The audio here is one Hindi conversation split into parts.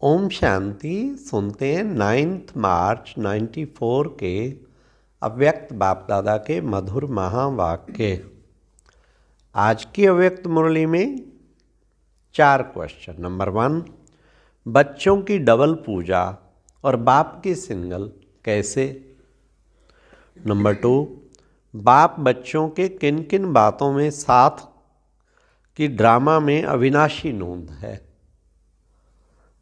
ओम शांति। सुनते हैं 9 मार्च 94 के अव्यक्त बाप दादा के मधुर महावाक्य। आज की अव्यक्त मुरली में 4 क्वेश्चन। नंबर 1, बच्चों की डबल पूजा और बाप की सिंगल कैसे। नंबर 2, बाप बच्चों के किन किन बातों में साथ की ड्रामा में अविनाशी नोंद है।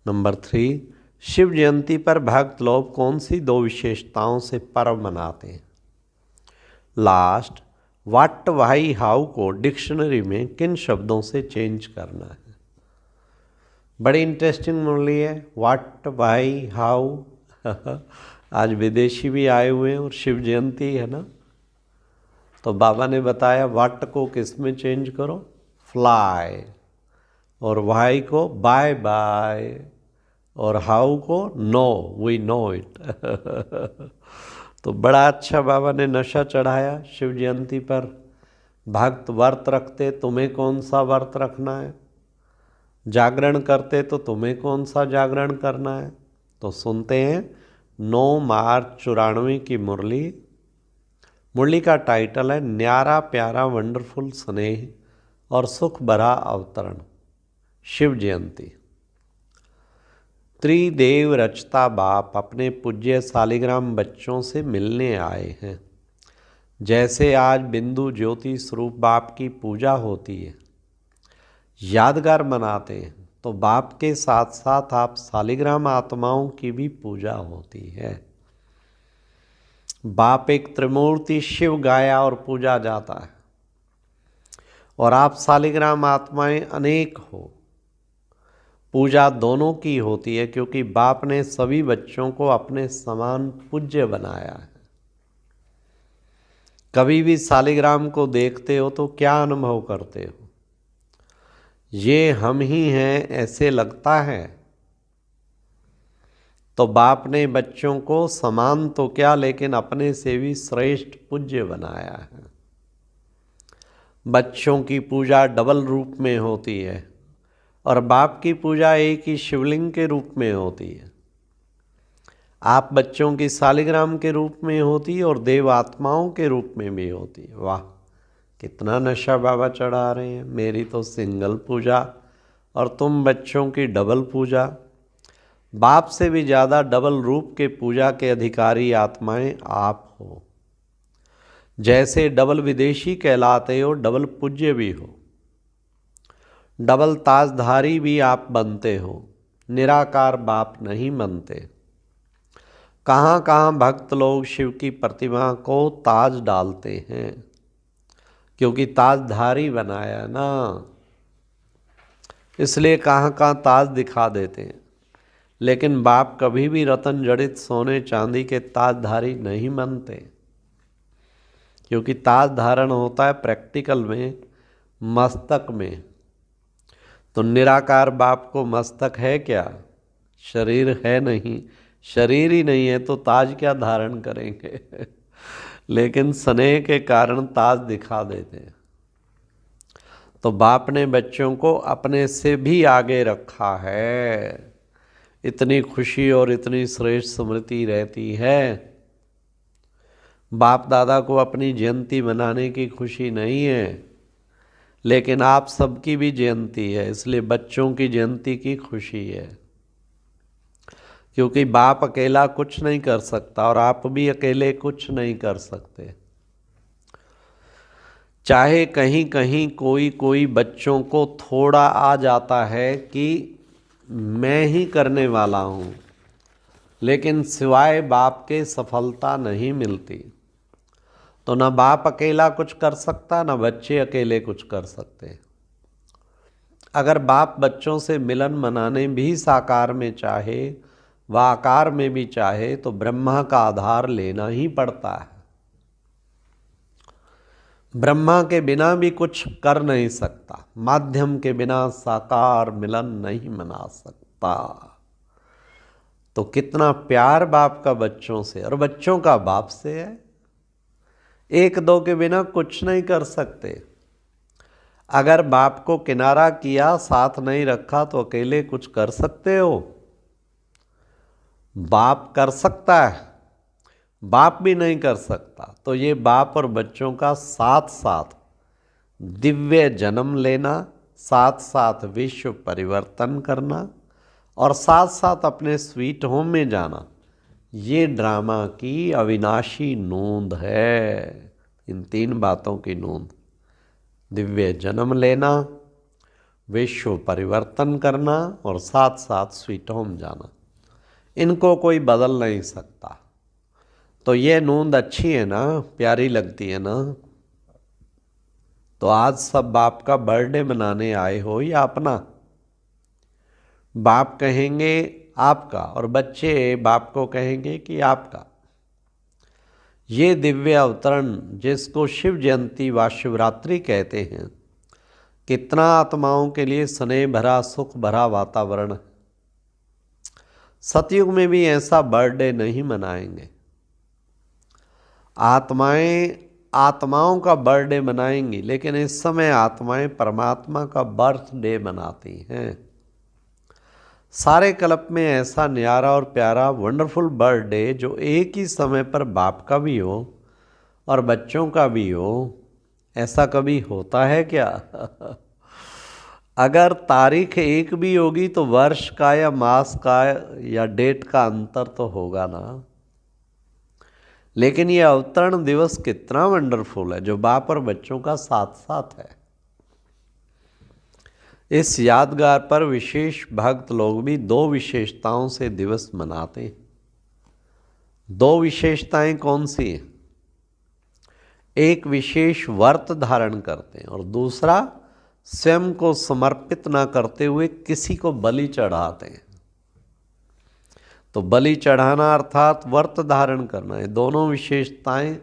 नंबर 3, शिव जयंती पर भक्त लोग कौन सी 2 विशेषताओं से पर्व मनाते हैं। लास्ट, व्हाट वाई हाउ को डिक्शनरी में किन शब्दों से चेंज करना है। बड़ी इंटरेस्टिंग मुरली है। व्हाट वाई हाउ आज विदेशी भी आए हुए हैं और शिव जयंती है ना, तो बाबा ने बताया व्हाट को किस में चेंज करो, फ्लाई, और वाई को बाय बाय, और हाउ को नो, वी नो इट। तो बड़ा अच्छा बाबा ने नशा चढ़ाया शिव जयंती पर। भक्त व्रत रखते, तुम्हें कौन सा व्रत रखना है। जागरण करते तो तुम्हें कौन सा जागरण करना है। तो सुनते हैं 9 मार्च 94 की मुरली। मुरली का टाइटल है न्यारा प्यारा वंडरफुल स्नेह और सुख भरा अवतरण, शिव जयंती। त्रिदेव रचता बाप अपने पूज्य सालिग्राम बच्चों से मिलने आए हैं। जैसे आज बिंदु ज्योति स्वरूप बाप की पूजा होती है, यादगार मनाते हैं, तो बाप के साथ साथ आप सालिग्राम आत्माओं की भी पूजा होती है। बाप एक त्रिमूर्ति शिव गाया और पूजा जाता है, और आप सालिग्राम आत्माएं अनेक हो। पूजा दोनों की होती है, क्योंकि बाप ने सभी बच्चों को अपने समान पूज्य बनाया है। कभी भी सालिग्राम को देखते हो तो क्या अनुभव करते हो। ये हम ही हैं ऐसे लगता है। तो बाप ने बच्चों को समान तो क्या, लेकिन अपने से भी श्रेष्ठ पूज्य बनाया है। बच्चों की पूजा डबल रूप में होती है, और बाप की पूजा एक ही शिवलिंग के रूप में होती है। आप बच्चों की सालिग्राम के रूप में होती है और देव आत्माओं के रूप में भी होती है। वाह, कितना नशा बाबा चढ़ा रहे हैं। मेरी तो सिंगल पूजा और तुम बच्चों की डबल पूजा। बाप से भी ज़्यादा डबल रूप के पूजा के अधिकारी आत्माएं आप हो। जैसे डबल विदेशी कहलाते हो, डबल पूज्य भी हो। डबल ताजधारी भी आप बनते हो, निराकार बाप नहीं बनते। कहाँ कहाँ भक्त लोग शिव की प्रतिमा को ताज डालते हैं, क्योंकि ताजधारी बनाया ना, इसलिए कहाँ कहाँ ताज दिखा देते हैं। लेकिन बाप कभी भी रतन जड़ित सोने चांदी के ताजधारी नहीं बनते, क्योंकि ताज धारण होता है प्रैक्टिकल में, मस्तक में। तो निराकार बाप को मस्तक है क्या, शरीर है नहीं। शरीर ही नहीं है तो ताज क्या धारण करेंगे। लेकिन स्नेह के कारण ताज दिखा देते हैं। तो बाप ने बच्चों को अपने से भी आगे रखा है। इतनी खुशी और इतनी श्रेष्ठ स्मृति रहती है। बाप दादा को अपनी जयंती मनाने की खुशी नहीं है, लेकिन आप सबकी भी जयंती है, इसलिए बच्चों की जयंती की खुशी है। क्योंकि बाप अकेला कुछ नहीं कर सकता, और आप भी अकेले कुछ नहीं कर सकते। चाहे कहीं कहीं कोई बच्चों को थोड़ा आ जाता है कि मैं ही करने वाला हूँ, लेकिन सिवाय बाप के सफलता नहीं मिलती। तो ना बाप अकेला कुछ कर सकता, ना बच्चे अकेले कुछ कर सकते। अगर बाप बच्चों से मिलन मनाने भी साकार में चाहे व आकार में भी चाहे, तो ब्रह्मा का आधार लेना ही पड़ता है। ब्रह्मा के बिना भी कुछ कर नहीं सकता। माध्यम के बिना साकार मिलन नहीं मना सकता। तो कितना प्यार बाप का बच्चों से, और बच्चों का बाप से है। 1-2 के बिना कुछ नहीं कर सकते। अगर बाप को किनारा किया, साथ नहीं रखा, तो अकेले कुछ कर सकते हो? बाप कर सकता है, बाप भी नहीं कर सकता। तो ये बाप और बच्चों का साथ साथ दिव्य जन्म लेना, साथ साथ विश्व परिवर्तन करना और साथ साथ अपने स्वीट होम में जाना, ये ड्रामा की अविनाशी नोंद है। इन 3 बातों की नोंद, दिव्य जन्म लेना, विश्व परिवर्तन करना और साथ साथ स्वीट होम जाना, इनको कोई बदल नहीं सकता। तो ये नोंद अच्छी है ना, प्यारी लगती है ना। तो आज सब बाप का बर्थडे मनाने आए हो या अपना? बाप कहेंगे आपका और बच्चे बाप को कहेंगे कि आपका। ये दिव्य अवतरण जिसको शिव जयंती व शिवरात्रि कहते हैं, कितना आत्माओं के लिए स्नेह भरा सुख भरा वातावरण है। सतयुग में भी ऐसा बर्थडे नहीं मनाएंगे। आत्माओं का बर्थडे मनाएंगी, लेकिन इस समय आत्माएं परमात्मा का बर्थडे मनाती हैं। सारे कल्प में ऐसा न्यारा और प्यारा वंडरफुल बर्थडे जो एक ही समय पर बाप का भी हो और बच्चों का भी हो, ऐसा कभी होता है क्या? अगर तारीख एक भी होगी तो वर्ष का या मास का या डेट का अंतर तो होगा ना। लेकिन ये अवतरण दिवस कितना वंडरफुल है जो बाप और बच्चों का साथ साथ है। इस यादगार पर विशेष भक्त लोग भी 2 विशेषताओं से दिवस मनाते हैं। 2 विशेषताएं कौन सी हैं? एक विशेष व्रत धारण करते हैं और दूसरा स्वयं को समर्पित ना करते हुए किसी को बलि चढ़ाते हैं। तो बलि चढ़ाना अर्थात व्रत धारण करना, ये दोनों विशेषताएं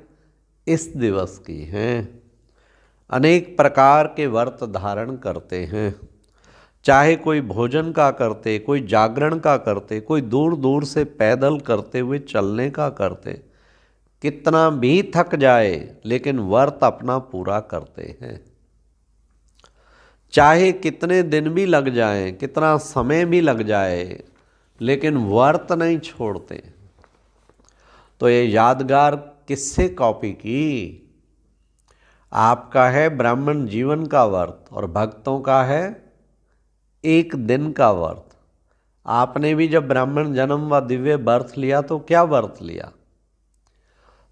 इस दिवस की हैं। अनेक प्रकार के व्रत धारण करते हैं, चाहे कोई भोजन का करते, कोई जागरण का करते, कोई दूर दूर से पैदल करते हुए चलने का करते, कितना भी थक जाए लेकिन व्रत अपना पूरा करते हैं। चाहे कितने दिन भी लग जाएं, कितना समय भी लग जाए, लेकिन व्रत नहीं छोड़ते। तो ये यादगार किससे कॉपी की? आपका है ब्राह्मण जीवन का व्रत और भक्तों का है एक दिन का व्रत। आपने भी जब ब्राह्मण जन्म व दिव्य बर्थ लिया तो क्या व्रत लिया?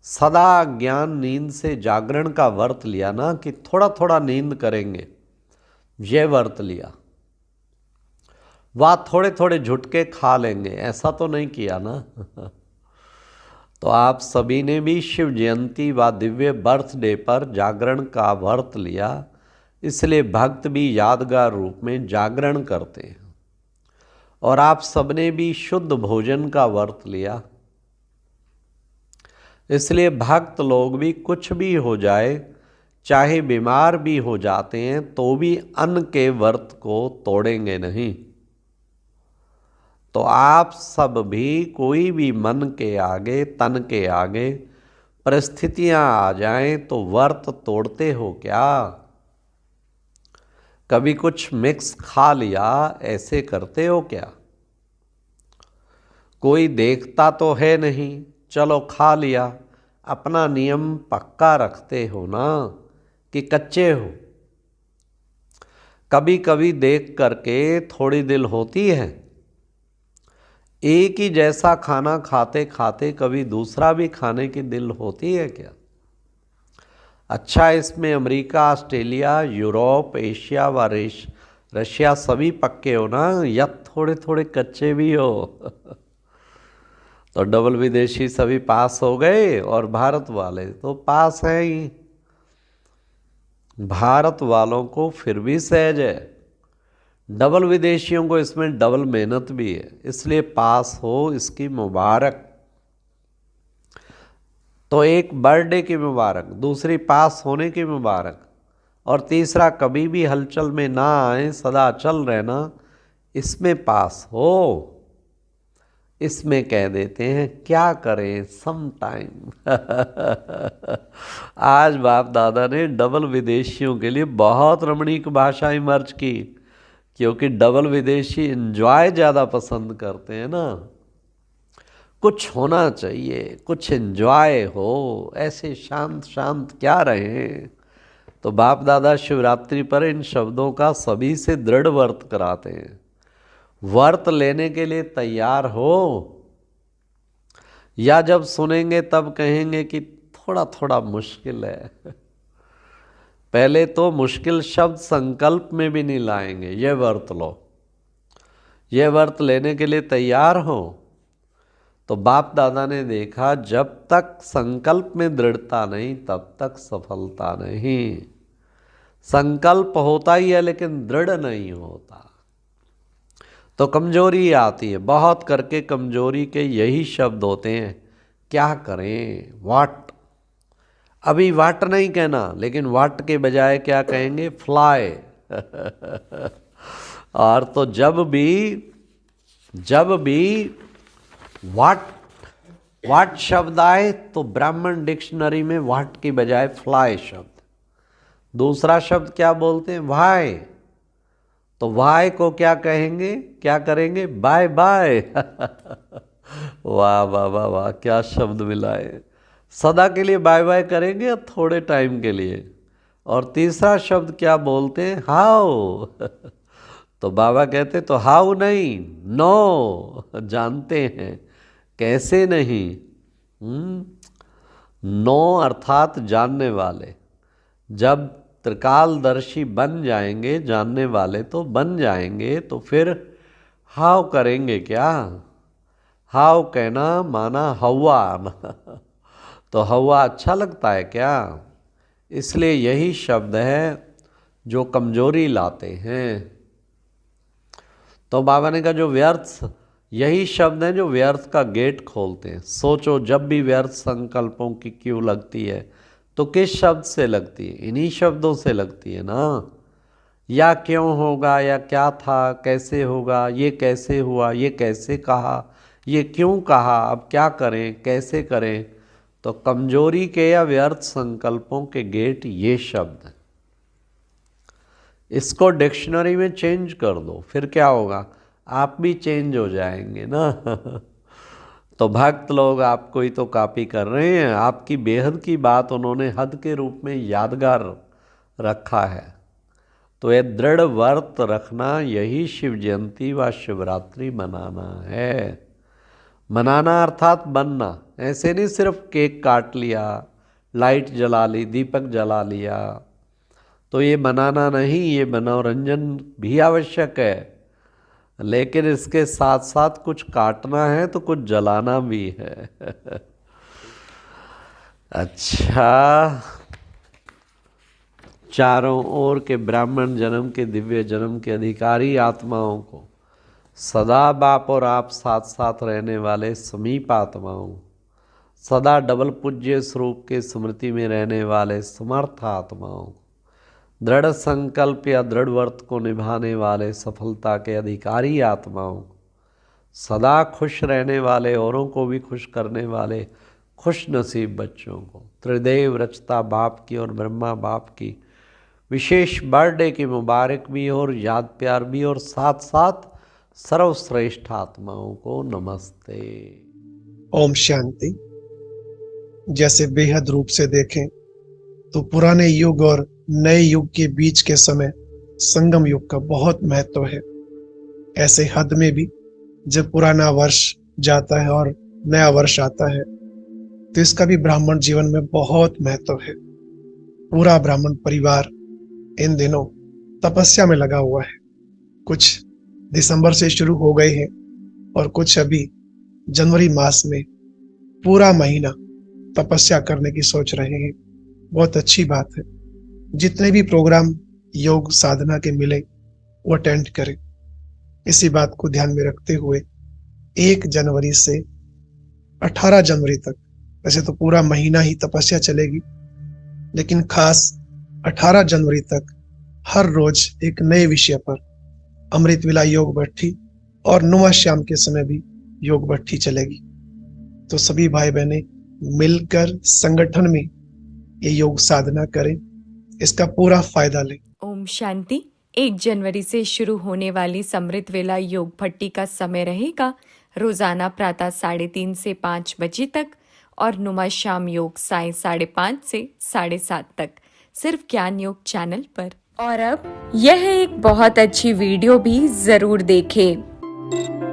सदा ज्ञान नींद से जागरण का व्रत लिया ना, कि थोड़ा थोड़ा नींद करेंगे, ये व्रत लिया। वह थोड़े थोड़े झुटके खा लेंगे, ऐसा तो नहीं किया ना। तो आप सभी ने भी शिव जयंती व दिव्य बर्थडे पर जागरण का व्रत लिया, इसलिए भक्त भी यादगार रूप में जागरण करते हैं। और आप सबने भी शुद्ध भोजन का व्रत लिया, इसलिए भक्त लोग भी कुछ भी हो जाए, चाहे बीमार भी हो जाते हैं, तो भी अन्न के व्रत को तोड़ेंगे नहीं। तो आप सब भी कोई भी मन के आगे, तन के आगे परिस्थितियां आ जाएं तो व्रत तोड़ते हो क्या? कभी कुछ मिक्स खा लिया, ऐसे करते हो क्या? कोई देखता तो है नहीं, चलो खा लिया, अपना नियम पक्का रखते हो ना कि कच्चे हो? कभी कभी देख करके थोड़ी दिल होती है। एक ही जैसा खाना खाते खाते कभी दूसरा भी खाने की दिल होती है क्या? अच्छा, इसमें अमेरिका, ऑस्ट्रेलिया, यूरोप, एशिया व रशिया सभी पक्के हो ना, या थोड़े थोड़े कच्चे भी हो? तो डबल विदेशी सभी पास हो गए और भारत वाले तो पास हैं ही। भारत वालों को फिर भी सहज है, डबल विदेशियों को इसमें डबल मेहनत भी है, इसलिए पास हो इसकी मुबारक। तो एक बर्थडे की मुबारक, दूसरी पास होने की मुबारक, और तीसरा कभी भी हलचल में ना आए, सदा चल रहना, इसमें पास हो। इसमें कह देते हैं क्या करें सम टाइम। आज बाप दादा ने डबल विदेशियों के लिए बहुत रमणीक भाषाएं मर्ज की, क्योंकि डबल विदेशी एंजॉय ज़्यादा पसंद करते हैं ना। कुछ होना चाहिए, कुछ एंजॉय हो, ऐसे शांत शांत क्या रहे। तो बाप दादा शिवरात्रि पर इन शब्दों का सभी से दृढ़ व्रत कराते हैं। व्रत लेने के लिए तैयार हो, या जब सुनेंगे तब कहेंगे कि थोड़ा थोड़ा मुश्किल है। पहले तो मुश्किल शब्द संकल्प में भी नहीं लाएंगे, ये व्रत लो। ये व्रत लेने के लिए तैयार हो। तो बाप दादा ने देखा जब तक संकल्प में दृढ़ता नहीं तब तक सफलता नहीं। संकल्प होता ही है लेकिन दृढ़ नहीं होता, तो कमजोरी आती है। बहुत करके कमजोरी के यही शब्द होते हैं, क्या करें, वाट। अभी वाट नहीं कहना, लेकिन वाट के बजाय क्या कहेंगे, फ्लाई। और तो जब भी वाट शब्द आए तो ब्राह्मण डिक्शनरी में वाट की बजाय फ्लाई शब्द। दूसरा शब्द क्या बोलते हैं, वाई। तो वाई को क्या कहेंगे, क्या करेंगे, बाय बाय। वाह वाह वाह वाह, क्या शब्द मिलाए। सदा के लिए बाय बाय करेंगे या थोड़े टाइम के लिए। और तीसरा शब्द क्या बोलते हैं, हाउ। तो बाबा कहते तो हाउ नहीं, नो, जानते हैं कैसे नहीं। नो अर्थात जानने वाले। जब त्रिकालदर्शी बन जाएंगे, जानने वाले तो बन जाएंगे, तो फिर हाउ करेंगे क्या। हाउ कहना माना हवा। तो हवा अच्छा लगता है क्या। इसलिए यही शब्द है जो कमजोरी लाते हैं। तो बाबा ने कहा जो व्यर्थ, यही शब्द हैं जो व्यर्थ का गेट खोलते हैं। सोचो जब भी व्यर्थ संकल्पों की क्यों लगती है तो किस शब्द से लगती है, इन्हीं शब्दों से लगती है ना। या क्यों होगा, या क्या था, कैसे होगा, ये कैसे हुआ, ये कैसे कहा, ये क्यों कहा, अब क्या करें, कैसे करें। तो कमजोरी के या व्यर्थ संकल्पों के गेट ये शब्द हैं। इसको डिक्शनरी में चेंज कर दो, फिर क्या होगा, आप भी चेंज हो जाएंगे ना। तो भक्त लोग आपको ही तो कॉपी कर रहे हैं। आपकी बेहद की बात उन्होंने हद के रूप में यादगार रखा है। तो ये दृढ़ व्रत रखना, यही शिव जयंती व शिवरात्रि मनाना है। मनाना अर्थात बनना। ऐसे नहीं सिर्फ केक काट लिया, लाइट जला ली, दीपक जला लिया, तो ये मनाना नहीं। ये मनोरंजन भी आवश्यक है, लेकिन इसके साथ साथ कुछ काटना है तो कुछ जलाना भी है। अच्छा, चारों ओर के ब्राह्मण जन्म के, दिव्य जन्म के अधिकारी आत्माओं को, सदा बाप और आप साथ साथ रहने वाले समीप आत्माओं, सदा डबल पूज्य स्वरूप के स्मृति में रहने वाले समर्थ आत्माओं, दृढ़ संकल्प या दृढ़ व्रत को निभाने वाले सफलता के अधिकारी आत्माओं, सदा खुश रहने वाले, औरों को भी खुश करने वाले खुश नसीब बच्चों को, त्रिदेव रचता बाप की और ब्रह्मा बाप की विशेष बर्थडे की मुबारक भी और याद प्यार भी, और साथ साथ सर्वश्रेष्ठ आत्माओं को नमस्ते। ओम शांति। जैसे बेहद रूप से देखें तो पुराने युग और नए युग के बीच के समय संगम युग का बहुत महत्व है। ऐसे हद में भी जब पुराना वर्ष जाता है और नया वर्ष आता है तो इसका भी ब्राह्मण जीवन में बहुत महत्व है। पूरा ब्राह्मण परिवार इन दिनों तपस्या में लगा हुआ है। कुछ दिसंबर से शुरू हो गए हैं और कुछ अभी जनवरी मास में पूरा महीना तपस्या करने की सोच रहे हैं। बहुत अच्छी बात है। जितने भी प्रोग्राम योग साधना के मिले वो अटेंड करें। इसी बात को ध्यान में रखते हुए 1 जनवरी से 18 जनवरी तक, वैसे तो पूरा महीना ही तपस्या चलेगी, लेकिन खास 18 जनवरी तक हर रोज एक नए विषय पर अमृत विला योग भट्ठी और नुमा शाम के समय भी योग भट्ठी चलेगी। तो सभी भाई बहनें मिलकर संगठन में ये योग साधना करें, इसका पूरा फायदा लें। ओम शांति। 1 जनवरी से शुरू होने वाली समृद्ध वेला योग भट्टी का समय रहेगा रोजाना प्रातः 3:30 से 5 बजे तक और नुमा शाम योग साय 5:30 से 7:30 तक, सिर्फ ज्ञान योग चैनल पर। और अब यह एक बहुत अच्छी वीडियो भी जरूर देखें।